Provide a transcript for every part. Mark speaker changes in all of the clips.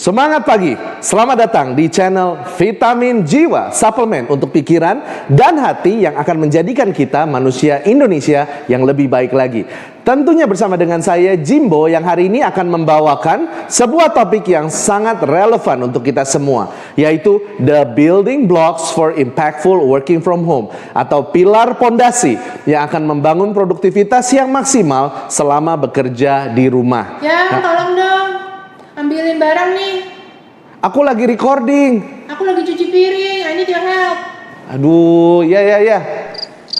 Speaker 1: Semangat pagi, selamat datang di channel Vitamin Jiwa, suplemen untuk pikiran dan hati yang akan menjadikan kita manusia Indonesia yang lebih baik lagi. Tentunya bersama dengan saya Jimbo yang hari ini akan membawakan sebuah topik yang sangat relevan untuk kita semua, yaitu The Building Blocks for Impactful Working from Home, atau pilar pondasi yang akan membangun produktivitas yang maksimal selama bekerja di rumah.
Speaker 2: Ya, tolong dong. Ambilin barang nih.
Speaker 1: Aku lagi recording.
Speaker 2: Aku lagi cuci piring. I need your help.
Speaker 1: Aduh, ya.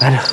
Speaker 1: Aduh.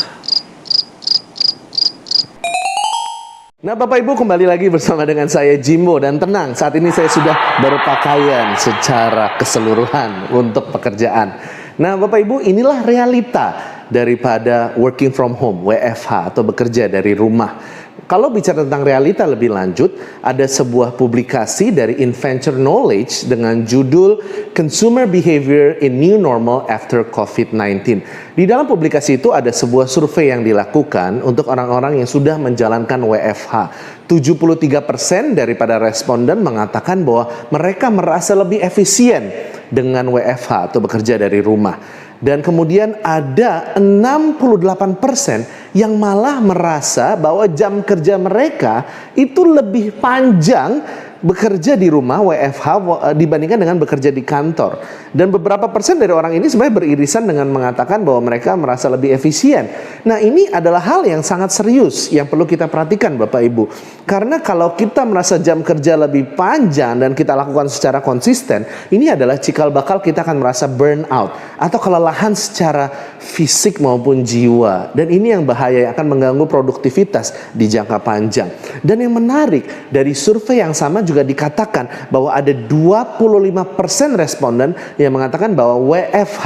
Speaker 1: Nah, Bapak Ibu, kembali lagi bersama dengan saya Jimbo. Dan tenang, saat ini saya sudah berpakaian secara keseluruhan untuk pekerjaan. Nah, Bapak Ibu, inilah realita daripada working from home, WFH, atau bekerja dari rumah. Kalau bicara tentang realita lebih lanjut, ada sebuah publikasi dari Inventure Knowledge dengan judul Consumer Behavior in New Normal After COVID-19. Di dalam publikasi itu ada sebuah survei yang dilakukan untuk orang-orang yang sudah menjalankan WFH. 73% daripada responden mengatakan bahwa mereka merasa lebih efisien dengan WFH atau bekerja dari rumah. Dan kemudian ada 68% yang malah merasa bahwa jam kerja mereka itu lebih panjang bekerja di rumah WFH dibandingkan dengan bekerja di kantor. Dan beberapa persen dari orang ini sebenarnya beririsan dengan mengatakan bahwa mereka merasa lebih efisien. Nah, ini adalah hal yang sangat serius yang perlu kita perhatikan Bapak Ibu. Karena kalau kita merasa jam kerja lebih panjang dan kita lakukan secara konsisten, ini adalah cikal bakal kita akan merasa burnout atau kelelahan secara fisik maupun jiwa. Dan ini yang bahaya, yang akan mengganggu produktivitas di jangka panjang. Dan yang menarik, dari survei yang sama juga dikatakan bahwa ada 25% responden yang mengatakan bahwa WFH,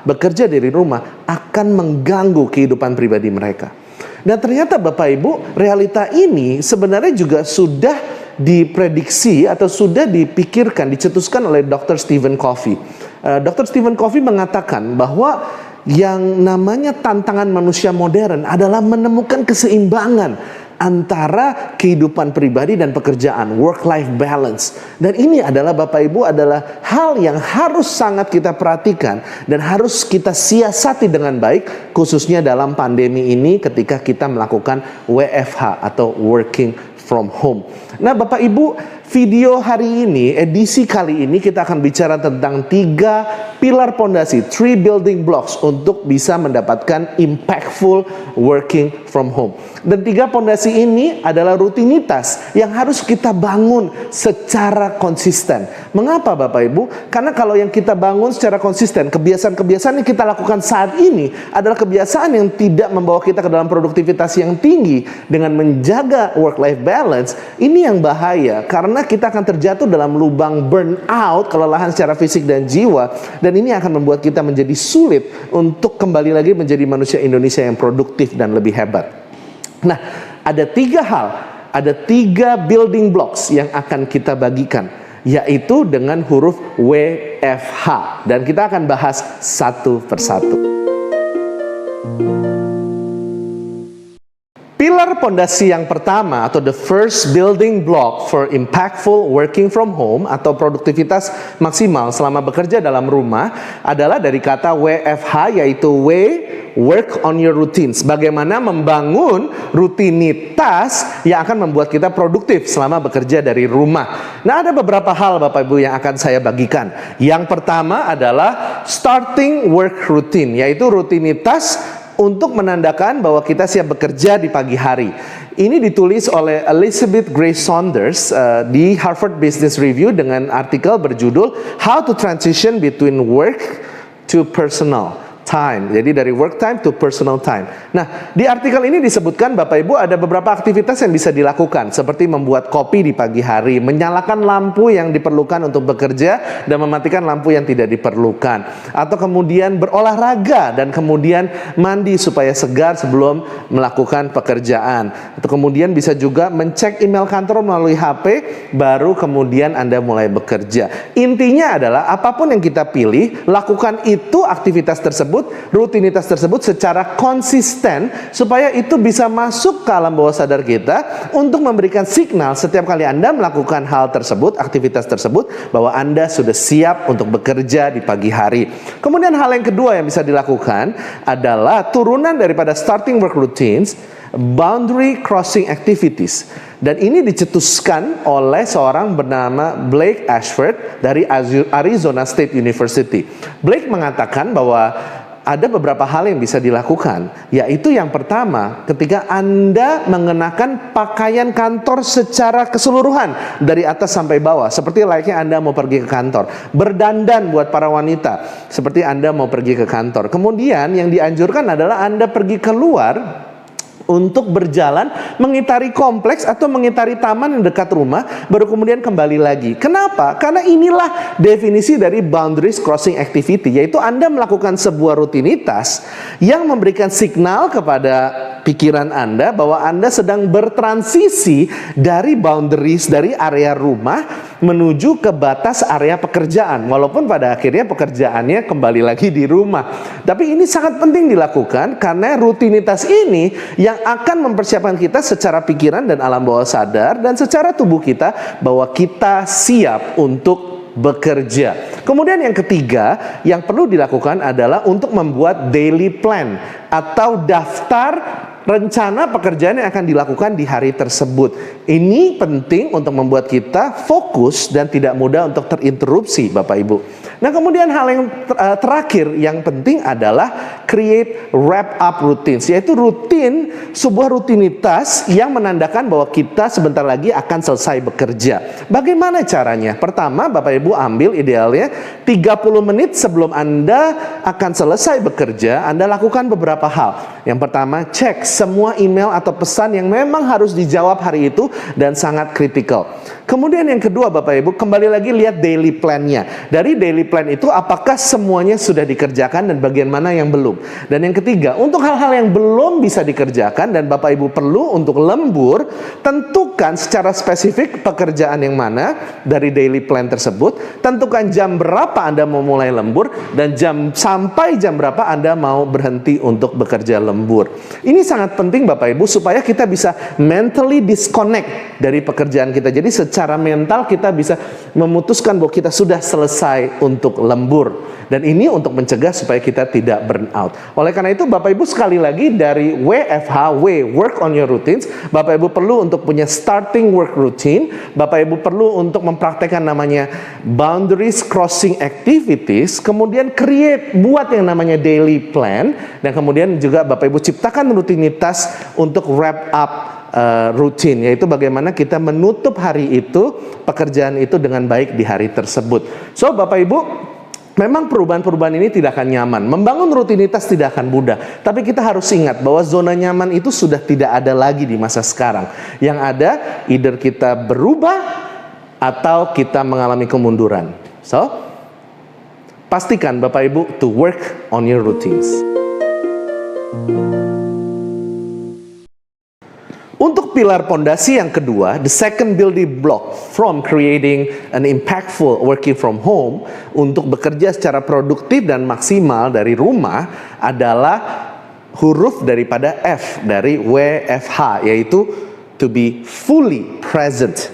Speaker 1: bekerja dari rumah, akan mengganggu kehidupan pribadi mereka. Dan ternyata Bapak Ibu, realita ini sebenarnya juga sudah diprediksi atau sudah dipikirkan, dicetuskan oleh Dr. Stephen Covey. Dr. Stephen Covey mengatakan bahwa yang namanya tantangan manusia modern adalah menemukan keseimbangan antara kehidupan pribadi dan pekerjaan, work-life balance. Dan ini adalah Bapak Ibu adalah hal yang harus sangat kita perhatikan dan harus kita siasati dengan baik, khususnya dalam pandemi ini ketika kita melakukan WFH atau working from home. Nah, Bapak Ibu, video hari ini, edisi kali ini kita akan bicara tentang 3 pilar pondasi, 3 building blocks untuk bisa mendapatkan impactful working from home. Dan 3 pondasi ini adalah rutinitas yang harus kita bangun secara konsisten. Mengapa Bapak Ibu? Karena kalau yang kita bangun secara konsisten, kebiasaan-kebiasaan yang kita lakukan saat ini adalah kebiasaan yang tidak membawa kita ke dalam produktivitas yang tinggi dengan menjaga work-life balance. Ini yang bahaya karena kita akan terjatuh dalam lubang burnout, kelelahan secara fisik dan jiwa. Dan ini akan membuat kita menjadi sulit untuk kembali lagi menjadi manusia Indonesia yang produktif dan lebih hebat. Nah, ada 3 hal, ada 3 building blocks yang akan kita bagikan, yaitu dengan huruf WFH. Dan kita akan bahas satu persatu. Pilar pondasi yang pertama atau the first building block for impactful working from home atau produktivitas maksimal selama bekerja dalam rumah adalah dari kata WFH, yaitu work on your routines. Bagaimana membangun rutinitas yang akan membuat kita produktif selama bekerja dari rumah. Nah, ada beberapa hal Bapak Ibu yang akan saya bagikan. Yang pertama adalah starting work routine, yaitu rutinitas untuk menandakan bahwa kita siap bekerja di pagi hari. Ini ditulis oleh Elizabeth Grace Saunders di Harvard Business Review dengan artikel berjudul How to Transition Between Work to Personal Time. Jadi dari work time to personal time. Nah, di artikel ini disebutkan Bapak Ibu ada beberapa aktivitas yang bisa dilakukan, seperti membuat kopi di pagi hari, menyalakan lampu yang diperlukan untuk bekerja dan mematikan lampu yang tidak diperlukan, atau kemudian berolahraga dan kemudian mandi supaya segar sebelum melakukan pekerjaan, atau kemudian bisa juga mencek email kantor melalui HP baru kemudian Anda mulai bekerja. Intinya adalah apapun yang kita pilih, lakukan itu aktivitas tersebut tersebut, rutinitas tersebut secara konsisten supaya itu bisa masuk ke alam bawah sadar kita untuk memberikan signal setiap kali Anda melakukan hal tersebut, aktivitas tersebut, bahwa Anda sudah siap untuk bekerja di pagi hari. Kemudian hal yang kedua yang bisa dilakukan adalah turunan daripada starting work routines, boundary crossing activities. Dan ini dicetuskan oleh seorang bernama Blake Ashford dari Arizona State University. Blake mengatakan bahwa ada beberapa hal yang bisa dilakukan, yaitu yang pertama, ketika Anda mengenakan pakaian kantor secara keseluruhan dari atas sampai bawah, seperti layaknya Anda mau pergi ke kantor. Berdandan buat para wanita, seperti Anda mau pergi ke kantor. Kemudian yang dianjurkan adalah Anda pergi keluar untuk berjalan mengitari kompleks atau mengitari taman yang dekat rumah, baru kemudian kembali lagi. Kenapa? Karena inilah definisi dari boundaries crossing activity, yaitu Anda melakukan sebuah rutinitas yang memberikan signal kepada pikiran Anda bahwa Anda sedang bertransisi dari boundaries, dari area rumah menuju ke batas area pekerjaan, walaupun pada akhirnya pekerjaannya kembali lagi di rumah. Tapi ini sangat penting dilakukan karena rutinitas ini yang akan mempersiapkan kita secara pikiran dan alam bawah sadar dan secara tubuh kita bahwa kita siap untuk bekerja. Kemudian yang ketiga yang perlu dilakukan adalah untuk membuat daily plan atau daftar rencana pekerjaan yang akan dilakukan di hari tersebut. Ini penting untuk membuat kita fokus dan tidak mudah untuk terinterupsi, Bapak Ibu. Nah, kemudian hal yang terakhir yang penting adalah create wrap up routines, yaitu sebuah rutinitas yang menandakan bahwa kita sebentar lagi akan selesai bekerja. Bagaimana caranya? Pertama, Bapak Ibu ambil idealnya 30 menit sebelum Anda akan selesai bekerja, Anda lakukan beberapa hal. Yang pertama, cek semua email atau pesan yang memang harus dijawab hari itu dan sangat kritikal. Kemudian yang kedua, Bapak Ibu, kembali lagi lihat daily plan-nya. Dari daily plan itu apakah semuanya sudah dikerjakan dan bagian mana yang belum. Dan yang ketiga, untuk hal-hal yang belum bisa dikerjakan dan Bapak Ibu perlu untuk lembur, tentukan secara spesifik pekerjaan yang mana dari daily plan tersebut, tentukan jam berapa Anda mau mulai lembur dan sampai jam berapa Anda mau berhenti untuk bekerja lembur. Ini sangat penting Bapak Ibu supaya kita bisa mentally disconnect dari pekerjaan kita. Jadi secara mental kita bisa memutuskan bahwa kita sudah selesai untuk lembur. Dan ini untuk mencegah supaya kita tidak burn out. Oleh karena itu Bapak Ibu sekali lagi dari WFH, work on your routines, Bapak Ibu perlu untuk punya starting work routine. Bapak Ibu perlu untuk mempraktekkan namanya boundaries crossing activities. Kemudian buat yang namanya daily plan. Dan kemudian juga Bapak Ibu ciptakan rutinitas untuk wrap up rutin, yaitu bagaimana kita menutup hari itu, pekerjaan itu dengan baik di hari tersebut. So Bapak Ibu, memang perubahan-perubahan ini tidak akan nyaman. Membangun rutinitas tidak akan mudah. Tapi kita harus ingat bahwa zona nyaman itu sudah tidak ada lagi di masa sekarang. Yang ada, either kita berubah atau kita mengalami kemunduran. So, pastikan Bapak Ibu to work on your routines. Untuk pilar pondasi yang kedua, the second building block from creating an impactful working from home, untuk bekerja secara produktif dan maksimal dari rumah adalah huruf daripada F dari WFH, yaitu to be fully present.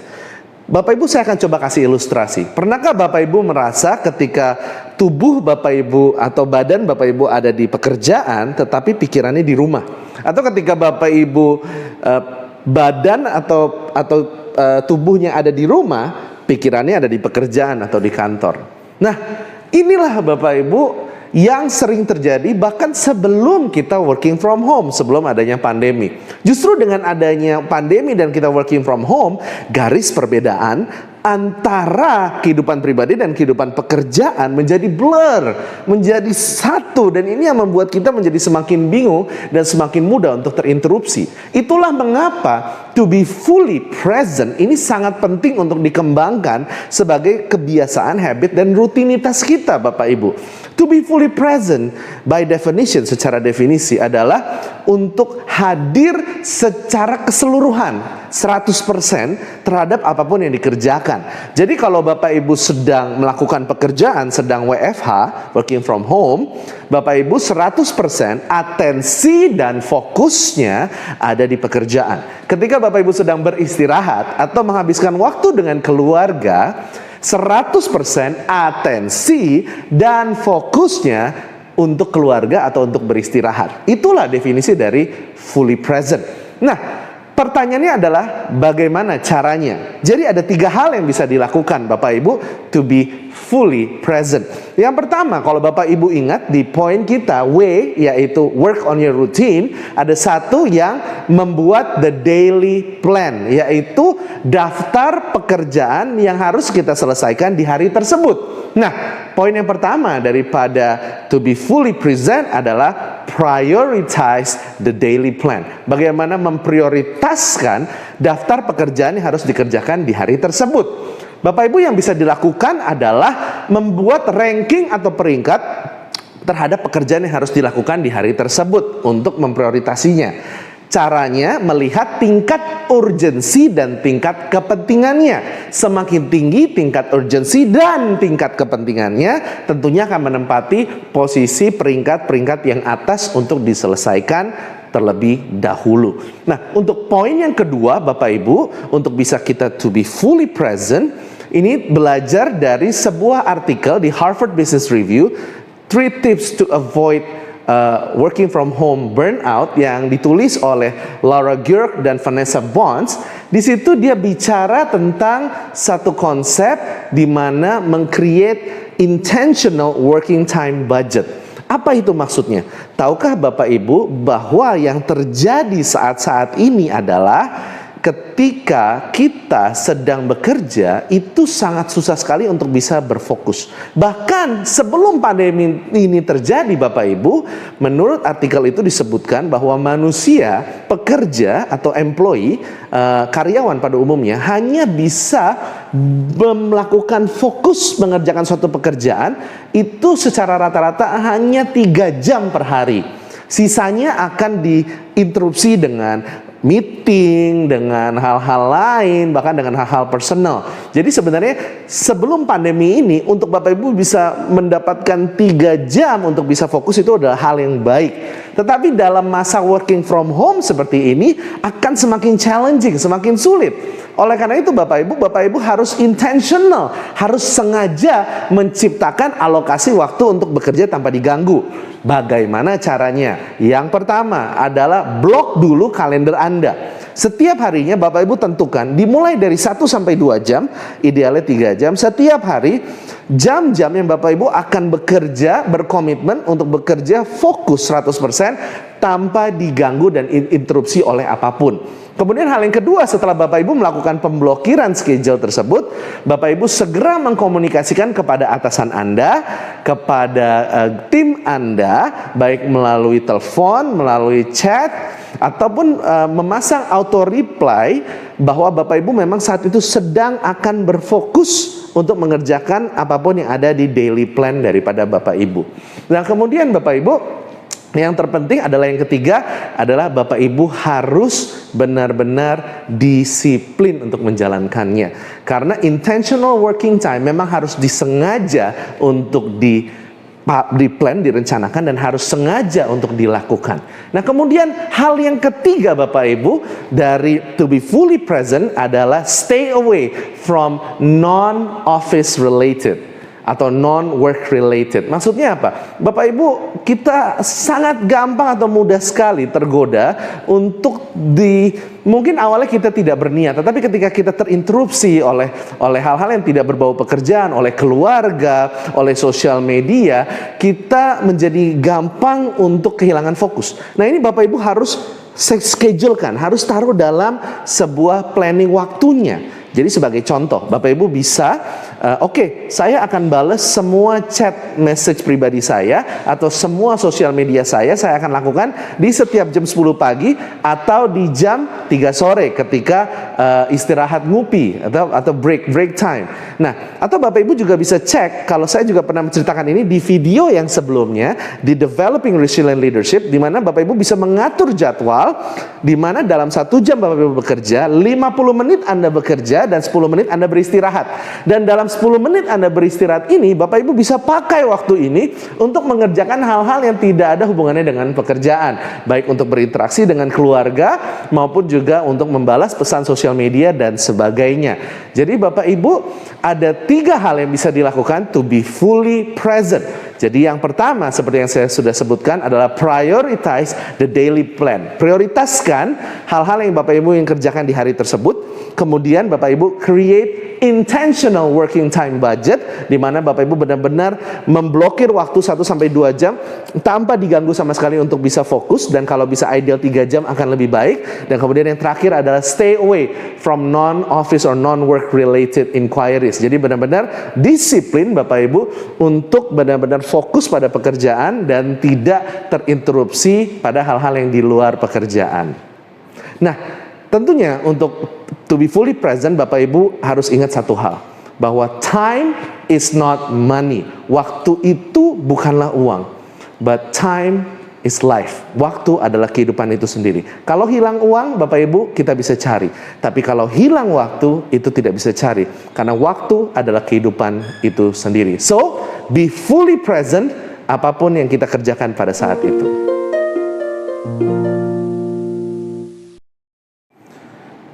Speaker 1: Bapak Ibu, saya akan coba kasih ilustrasi. Pernahkah Bapak Ibu merasa ketika tubuh Bapak Ibu atau badan Bapak Ibu ada di pekerjaan tetapi pikirannya di rumah? Atau ketika Bapak Ibu badan atau tubuhnya ada di rumah, pikirannya ada di pekerjaan atau di kantor. Nah, inilah Bapak Ibu yang sering terjadi bahkan sebelum kita working from home, sebelum adanya pandemi. Justru dengan adanya pandemi dan kita working from home, garis perbedaan antara kehidupan pribadi dan kehidupan pekerjaan menjadi blur, menjadi satu, dan ini yang membuat kita menjadi semakin bingung dan semakin mudah untuk terinterupsi. Itulah mengapa to be fully present ini sangat penting untuk dikembangkan sebagai kebiasaan, habit, dan rutinitas kita, Bapak Ibu. To be fully present by definition, secara definisi adalah untuk hadir secara keseluruhan 100% terhadap apapun yang dikerjakan. Jadi kalau Bapak Ibu sedang melakukan pekerjaan, sedang WFH, working from home, Bapak Ibu 100% atensi dan fokusnya ada di pekerjaan. Ketika Bapak Ibu sedang beristirahat atau menghabiskan waktu dengan keluarga, 100% atensi dan fokusnya untuk keluarga atau untuk beristirahat. Itulah definisi dari fully present. Nah, pertanyaannya adalah bagaimana caranya? Jadi ada 3 hal yang bisa dilakukan Bapak Ibu to be fully present. Yang pertama, kalau Bapak Ibu ingat di poin kita W, yaitu work on your routine, ada satu yang membuat the daily plan, yaitu daftar pekerjaan yang harus kita selesaikan di hari tersebut. Nah, poin yang pertama daripada to be fully present adalah prioritize the daily plan. Bagaimana memprioritaskan daftar pekerjaan yang harus dikerjakan di hari tersebut. Bapak Ibu, yang bisa dilakukan adalah membuat ranking atau peringkat terhadap pekerjaan yang harus dilakukan di hari tersebut untuk memprioritasinya. Caranya melihat tingkat urgensi dan tingkat kepentingannya. Semakin tinggi tingkat urgensi dan tingkat kepentingannya, tentunya akan menempati posisi peringkat-peringkat yang atas untuk diselesaikan terlebih dahulu. Nah, untuk poin yang kedua Bapak Ibu, untuk bisa kita to be fully present, ini belajar dari sebuah artikel di Harvard Business Review, 3 tips to avoid working from home burnout, yang ditulis oleh Laura George dan Vanessa Bonds. Di situ dia bicara tentang satu konsep di mana meng-create intentional working time budget. Apa itu maksudnya? Tahukah Bapak Ibu bahwa yang terjadi saat-saat ini adalah ketika kita sedang bekerja itu sangat susah sekali untuk bisa berfokus. Bahkan sebelum pandemi ini terjadi Bapak Ibu, menurut artikel itu disebutkan bahwa manusia, pekerja atau employee, karyawan pada umumnya hanya bisa melakukan fokus mengerjakan suatu pekerjaan itu secara rata-rata hanya 3 jam per hari. Sisanya akan diinterupsi dengan meeting, dengan hal-hal lain, bahkan dengan hal-hal personal. Jadi sebenarnya sebelum pandemi ini, untuk Bapak Ibu bisa mendapatkan 3 jam untuk bisa fokus itu adalah hal yang baik. Tetapi dalam masa working from home seperti ini akan semakin challenging, semakin sulit. Oleh karena itu Bapak Ibu harus intentional, harus sengaja menciptakan alokasi waktu untuk bekerja tanpa diganggu. Bagaimana caranya? Yang pertama adalah blok dulu kalender Anda. Setiap harinya Bapak Ibu tentukan dimulai dari 1 sampai 2 jam, idealnya 3 jam. Setiap hari jam-jam yang Bapak Ibu akan bekerja, berkomitmen untuk bekerja fokus 100% tanpa diganggu dan interupsi oleh apapun. Kemudian hal yang kedua, setelah Bapak Ibu melakukan pemblokiran schedule tersebut, Bapak Ibu segera mengkomunikasikan kepada atasan Anda, kepada tim Anda, baik melalui telepon, melalui chat, ataupun memasang auto reply bahwa Bapak Ibu memang saat itu sedang akan berfokus untuk mengerjakan apapun yang ada di daily plan daripada Bapak Ibu. Nah, kemudian Bapak Ibu, yang terpenting adalah yang ketiga adalah Bapak Ibu harus benar-benar disiplin untuk menjalankannya. Karena intentional working time memang harus disengaja untuk di plan, direncanakan, dan harus sengaja untuk dilakukan. Nah, kemudian hal yang ketiga Bapak Ibu dari to be fully present adalah stay away from non-office related atau non-work related. Maksudnya apa? Bapak Ibu, kita sangat gampang atau mudah sekali tergoda untuk mungkin awalnya kita tidak berniat, tetapi ketika kita terinterupsi oleh hal-hal yang tidak berbau pekerjaan, oleh keluarga, oleh sosial media, kita menjadi gampang untuk kehilangan fokus. Nah, ini Bapak Ibu harus schedulekan, harus taruh dalam sebuah planning waktunya. Jadi sebagai contoh, Bapak Ibu bisa Oke, saya akan bales semua chat message pribadi saya atau semua sosial media saya akan lakukan di setiap jam 10 pagi atau di jam 3 sore ketika istirahat ngopi atau break time. Nah, atau Bapak Ibu juga bisa cek, kalau saya juga pernah menceritakan ini di video yang sebelumnya di Developing Resilient Leadership, di mana Bapak Ibu bisa mengatur jadwal di mana dalam 1 jam Bapak Ibu bekerja, 50 menit Anda bekerja dan 10 menit Anda beristirahat. Dan dalam 10 menit Anda beristirahat ini, Bapak Ibu bisa pakai waktu ini untuk mengerjakan hal-hal yang tidak ada hubungannya dengan pekerjaan, baik untuk berinteraksi dengan keluarga maupun juga untuk membalas pesan sosial media dan sebagainya. Jadi Bapak Ibu, ada 3 hal yang bisa dilakukan to be fully present. Jadi yang pertama, seperti yang saya sudah sebutkan, adalah prioritize the daily plan. Prioritaskan hal-hal yang Bapak Ibu yang kerjakan di hari tersebut. Kemudian Bapak Ibu create intentional working time budget, di mana Bapak Ibu benar-benar memblokir waktu 1-2 jam tanpa diganggu sama sekali untuk bisa fokus, dan kalau bisa ideal 3 jam akan lebih baik. Dan kemudian yang terakhir adalah stay away from non-office or non-work related inquiries. Jadi benar-benar disiplin Bapak Ibu untuk benar-benar fokus pada pekerjaan dan tidak terinterupsi pada hal-hal yang di luar pekerjaan. Nah, tentunya untuk to be fully present, Bapak Ibu harus ingat satu hal, bahwa time is not money. Waktu itu bukanlah uang, but time is life. Waktu adalah kehidupan itu sendiri. Kalau hilang uang, Bapak Ibu, kita bisa cari. Tapi kalau hilang waktu, itu tidak bisa cari. Karena waktu adalah kehidupan itu sendiri. So, be fully present apapun yang kita kerjakan pada saat itu.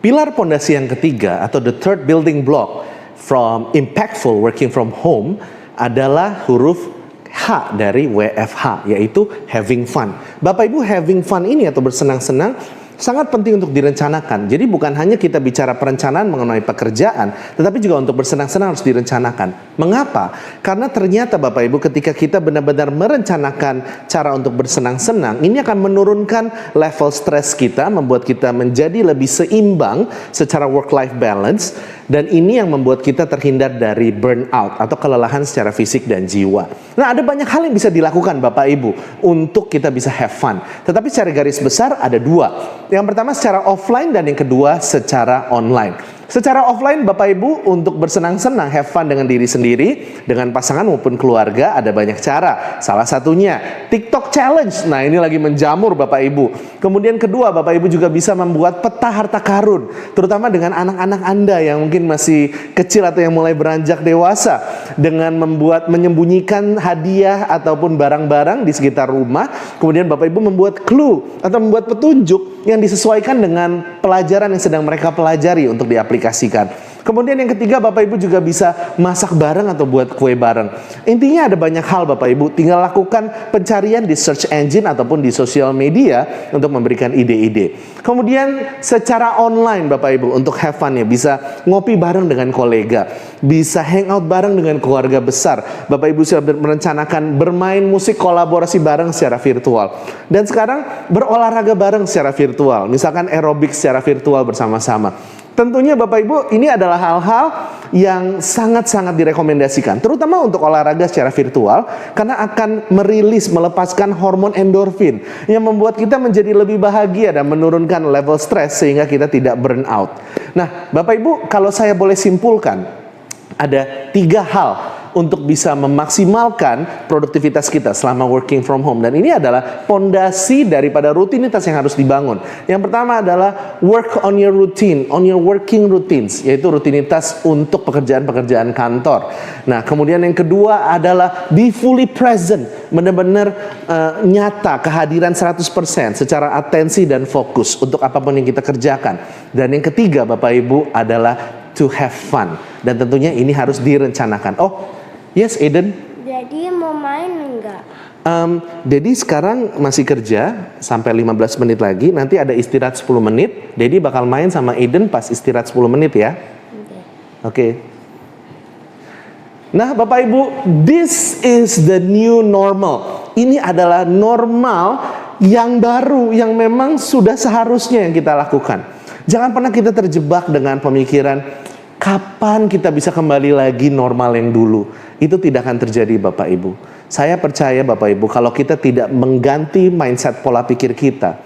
Speaker 1: Pilar pondasi yang ketiga atau the third building block from impactful working from home adalah huruf H dari WFH, yaitu having fun. Bapak Ibu, having fun ini atau bersenang-senang sangat penting untuk direncanakan. Jadi bukan hanya kita bicara perencanaan mengenai pekerjaan, tetapi juga untuk bersenang-senang harus direncanakan. Mengapa? Karena ternyata Bapak Ibu, ketika kita benar-benar merencanakan cara untuk bersenang-senang, ini akan menurunkan level stres kita, membuat kita menjadi lebih seimbang secara work-life balance, dan ini yang membuat kita terhindar dari burnout atau kelelahan secara fisik dan jiwa. Nah, ada banyak hal yang bisa dilakukan Bapak Ibu untuk kita bisa have fun. Tetapi secara garis besar ada 2. Yang pertama secara offline dan yang kedua secara online. Secara offline Bapak Ibu untuk bersenang-senang, have fun dengan diri sendiri, dengan pasangan maupun keluarga, ada banyak cara. Salah satunya TikTok Challenge. Nah, ini lagi menjamur Bapak Ibu. Kemudian kedua, Bapak Ibu juga bisa membuat peta harta karun, terutama dengan anak-anak Anda yang mungkin masih kecil atau yang mulai beranjak dewasa, dengan menyembunyikan hadiah ataupun barang-barang di sekitar rumah. Kemudian Bapak Ibu membuat clue atau membuat petunjuk yang disesuaikan dengan pelajaran yang sedang mereka pelajari untuk diaplikasikan. Kemudian yang ketiga, Bapak Ibu juga bisa masak bareng atau buat kue bareng. Intinya ada banyak hal Bapak Ibu, tinggal lakukan pencarian di search engine ataupun di sosial media untuk memberikan ide-ide. Kemudian secara online Bapak Ibu untuk have fun ya, bisa ngopi bareng dengan kolega, bisa hangout bareng dengan keluarga besar. Bapak Ibu sudah merencanakan bermain musik kolaborasi bareng secara virtual. Dan sekarang berolahraga bareng secara virtual, misalkan aerobik secara virtual bersama-sama. Tentunya Bapak Ibu, ini adalah hal-hal yang sangat-sangat direkomendasikan, terutama untuk olahraga secara virtual, karena akan melepaskan hormon endorfin yang membuat kita menjadi lebih bahagia dan menurunkan level stres sehingga kita tidak burn out. Nah, Bapak Ibu, kalau saya boleh simpulkan, ada 3 hal untuk bisa memaksimalkan produktivitas kita selama working from home, dan ini adalah pondasi daripada rutinitas yang harus dibangun. Yang pertama adalah work on your routine, on your working routines, yaitu rutinitas untuk pekerjaan-pekerjaan kantor. Nah, kemudian yang kedua adalah be fully present, benar-benar nyata, kehadiran 100% secara atensi dan fokus untuk apapun yang kita kerjakan. Dan yang ketiga Bapak Ibu adalah to have fun, dan tentunya ini harus direncanakan. Oh, yes, Eden.
Speaker 3: Jadi mau main enggak?
Speaker 1: Dedi sekarang masih kerja sampai 15 menit lagi. Nanti ada istirahat 10 menit. Dedi bakal main sama Eden pas istirahat 10 menit ya. Oke. Nah, Bapak Ibu, this is the new normal. Ini adalah normal yang baru, yang memang sudah seharusnya yang kita lakukan. Jangan pernah kita terjebak dengan pemikiran, Kapan kita bisa kembali lagi normal yang dulu? Itu tidak akan terjadi Bapak Ibu. Saya percaya Bapak Ibu, kalau kita tidak mengganti mindset pola pikir kita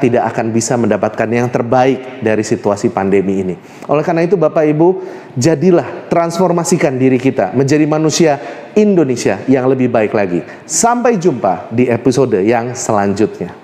Speaker 1: tidak akan bisa mendapatkan yang terbaik dari situasi pandemi ini. Oleh karena itu Bapak Ibu, jadilah transformasikan diri kita menjadi manusia Indonesia yang lebih baik lagi. Sampai jumpa di episode yang selanjutnya.